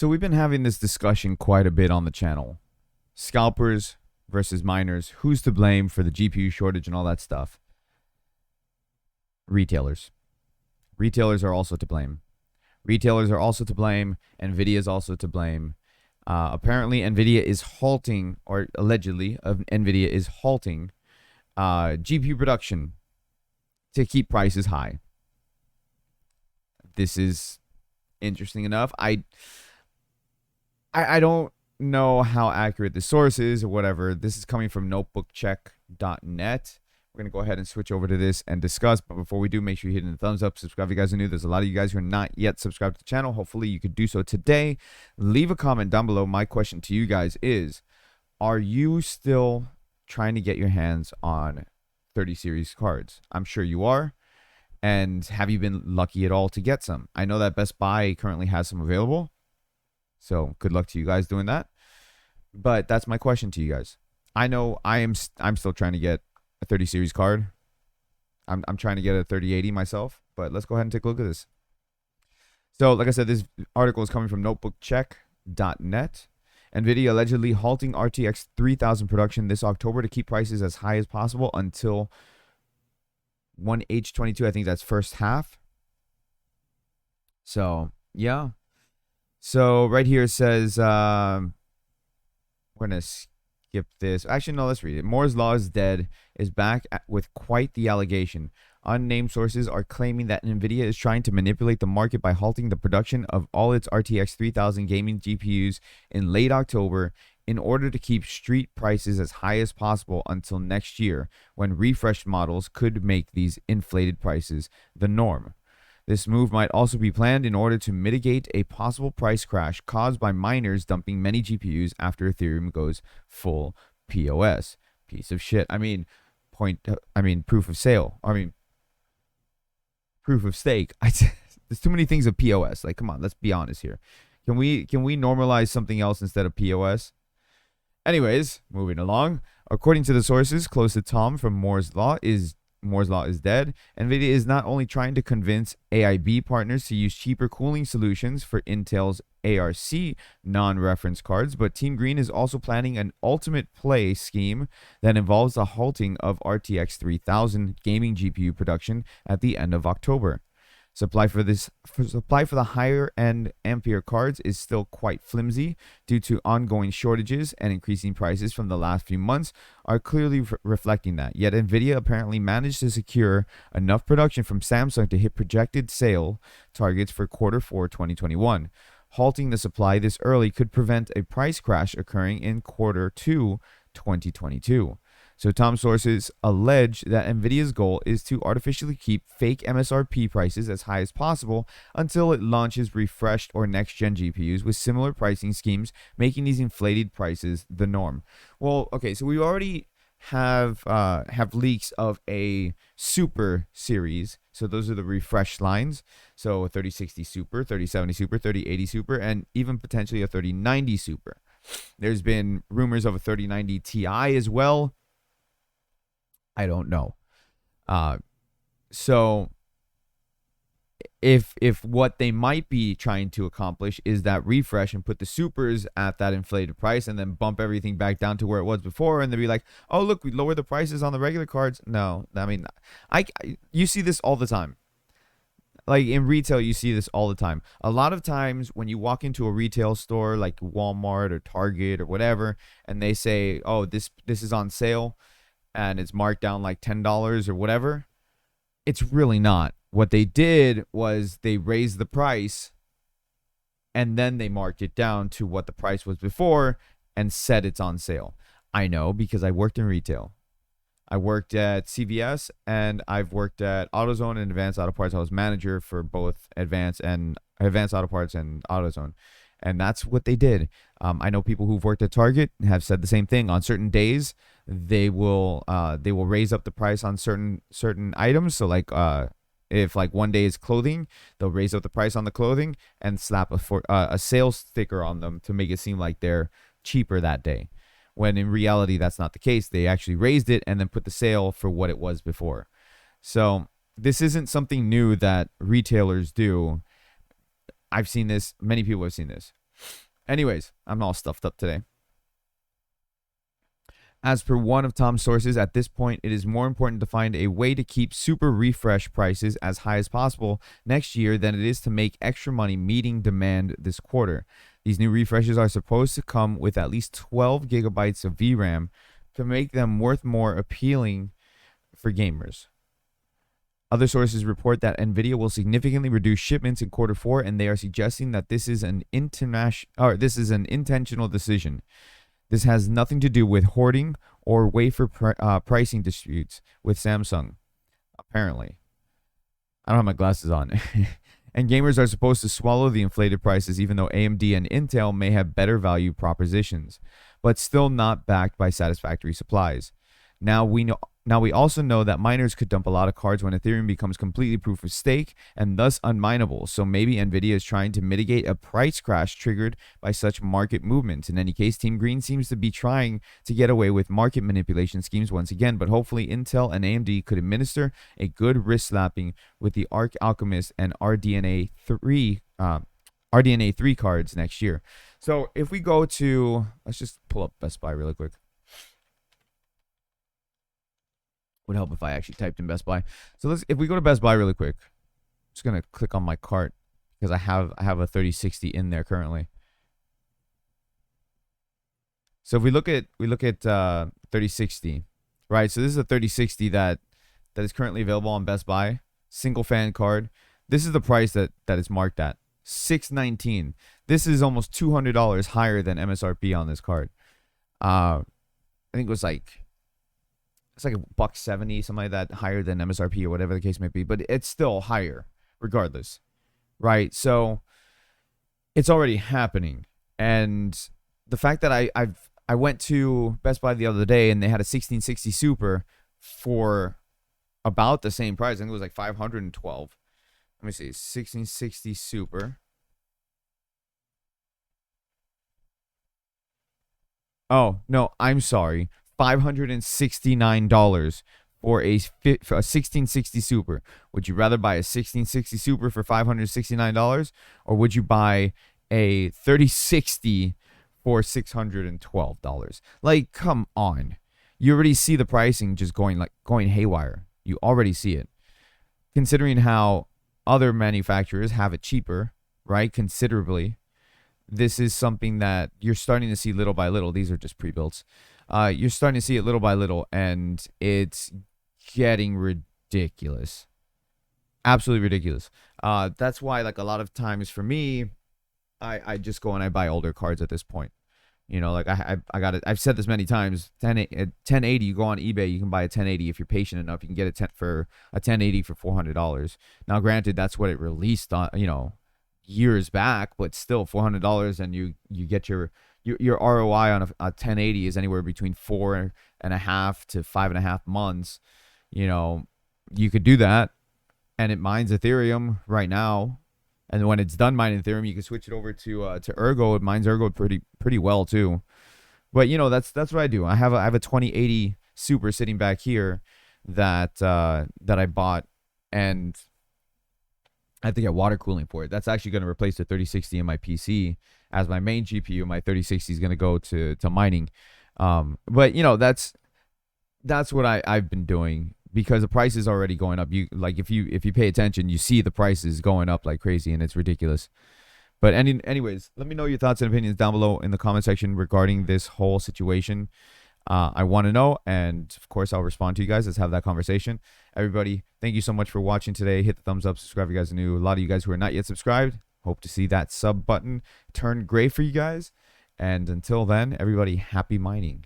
So we've been having this discussion quite a bit on the channel. Scalpers versus miners. Who's to blame for the GPU shortage and all that stuff? Retailers. Retailers are also to blame. Retailers are also to blame. Nvidia is also to blame. Apparently, Nvidia is halting, or allegedly, Nvidia is halting GPU production to keep prices high. This is interesting enough. I don't know how accurate the source is or whatever. This is coming from notebookcheck.net. We're going to go ahead and switch over to this and discuss. But before we do, make sure you hit the thumbs up. Subscribe if you guys are new. There's a lot of you guys who are not yet subscribed to the channel. Hopefully you could do so today. Leave a comment down below. My question to you guys is, are you still trying to get your hands on 30 series cards? I'm sure you are. And have you been lucky at all to get some? I know that Best Buy currently has some available. So good luck to you guys doing that. But that's my question to you guys. I know I'm still trying to get a 30 series card. I'm trying to get a 3080 myself, but let's go ahead and take a look at this. So like I said, this article is coming from notebookcheck.net. Nvidia allegedly halting RTX 3000 production this October to keep prices as high as possible until 1H22. I think that's first half. So yeah. So right here it says, we're going to skip this. Actually, no, let's read it. Moore's Law is dead is back with quite the allegation. Unnamed sources are claiming that Nvidia is trying to manipulate the market by halting the production of all its RTX 3000 gaming GPUs in late October in order to keep street prices as high as possible until next year, when refreshed models could make these inflated prices the norm. This move might also be planned in order to mitigate a possible price crash caused by miners dumping many GPUs after Ethereum goes full POS. Piece of shit. Proof of sale. Proof of stake. There's too many things of POS. Like, come on, let's be honest here. Can we normalize something else instead of POS? Anyways, moving along. According to the sources close to Tom from Moore's Law is dead. Nvidia is not only trying to convince AIB partners to use cheaper cooling solutions for Intel's ARC non-reference cards, but Team Green is also planning an ultimate play scheme that involves the halting of RTX 3000 gaming GPU production at the end of October. Supply for the higher end Ampere cards is still quite flimsy due to ongoing shortages, and increasing prices from the last few months are clearly reflecting that. Yet Nvidia apparently managed to secure enough production from Samsung to hit projected sale targets for Q4 2021. Halting the supply this early could prevent a price crash occurring in Q2 2022. So Tom's sources allege that Nvidia's goal is to artificially keep fake MSRP prices as high as possible until it launches refreshed or next-gen GPUs with similar pricing schemes, making these inflated prices the norm. Well, okay, so we already have leaks of a Super series. So those are the refreshed lines. So a 3060 Super, 3070 Super, 3080 Super, and even potentially a 3090 Super. There's been rumors of a 3090 Ti as well. I don't know. So if what they might be trying to accomplish is that refresh and put the supers at that inflated price and then bump everything back down to where it was before, and they'll be like, oh, look, we lowered the prices on the regular cards. No, I mean, you see this all the time. Like in retail, you see this all the time. A lot of times when you walk into a retail store like Walmart or Target or whatever, and they say, oh, this is on sale, and it's marked down like $10 or whatever, it's really not. What they did was they raised the price and then they marked it down to what the price was before and said it's on sale. I know because I worked in retail. I worked at CVS and I've worked at AutoZone and Advanced Auto Parts. I was manager for both Advanced Auto Parts and AutoZone. And that's what they did. I know people who've worked at Target have said the same thing. On certain days, they will raise up the price on certain items. So like if like one day is clothing, they'll raise up the price on the clothing and slap a sales sticker on them to make it seem like they're cheaper that day. When in reality, that's not the case. They actually raised it and then put the sale for what it was before. So this isn't something new that retailers do. I've seen this. Many people have seen this. Anyways, I'm all stuffed up today. As per one of Tom's sources, at this point, it is more important to find a way to keep super refresh prices as high as possible next year than it is to make extra money meeting demand this quarter. These new refreshes are supposed to come with at least 12 gigabytes of VRAM to make them worth more appealing for gamers. Other sources report that Nvidia will significantly reduce shipments in quarter four, and they are suggesting that this is an intentional decision. This has nothing to do with hoarding or wafer pricing disputes with Samsung, apparently. I don't have my glasses on. And gamers are supposed to swallow the inflated prices, even though AMD and Intel may have better value propositions, but still not backed by satisfactory supplies. Now we also know that miners could dump a lot of cards when Ethereum becomes completely proof of stake and thus unminable. So maybe Nvidia is trying to mitigate a price crash triggered by such market movements. In any case, Team Green seems to be trying to get away with market manipulation schemes once again, but hopefully Intel and AMD could administer a good wrist slapping with the Arc Alchemist and RDNA 3 cards next year. So if we go to, let's just pull up Best Buy really quick. Would help if I actually typed in Best Buy. So if we go to Best Buy really quick, I'm just gonna click on my cart because I have a 3060 in there currently. So if we look at 3060, right? So this is a 3060 that is currently available on Best Buy, single fan card. This is the price that is marked at $619. This is almost $200 higher than MSRP on this card. I think it was like. It's like $170, something like that, higher than MSRP or whatever the case may be, but it's still higher regardless, right? So it's already happening, and the fact that I went to Best Buy the other day and they had a 1660 Super for about the same price. I think it was like $512. Let me see, 1660 Super. Oh no, I'm sorry. $569 for a 1660 Super. Would you rather buy a 1660 Super for $569, or would you buy a 3060 for $612? Like, come on. You already see the pricing just going haywire. You already see it. Considering how other manufacturers have it cheaper, right? Considerably. This is something that you're starting to see little by little. These are just pre-builts. You're starting to see it little by little, and it's getting ridiculous. Absolutely ridiculous. That's why, like, a lot of times for me, I just go and I buy older cards at this point. You know, like I got it. I've said this many times. 1080. You go on eBay, you can buy a 1080 if you're patient enough. You can get for a 1080 for $400. Now, granted, that's what it released on, years back, but still $400, and you get your ROI on a 1080 is anywhere between 4.5 to 5.5 months. You could do that, and it mines Ethereum right now. And when it's done mining Ethereum, you can switch it over to Ergo. It mines Ergo pretty well too. But that's what I do. I have a 2080 Super sitting back here that I bought, and I have to get water cooling for it. That's actually going to replace the 3060 in my PC as my main GPU. My 3060 is going to go to mining. But that's what I've been doing, because the price is already going up. If you pay attention, you see the prices going up like crazy, and it's ridiculous. But anyways, let me know your thoughts and opinions down below in the comment section regarding this whole situation. I want to know, and of course I'll respond to you guys. Let's have that conversation. Everybody, thank you so much for watching today. Hit the thumbs up, subscribe if you guys are new. A lot of you guys who are not yet subscribed, hope to see that sub button turn gray for you guys. And until then, everybody, happy mining.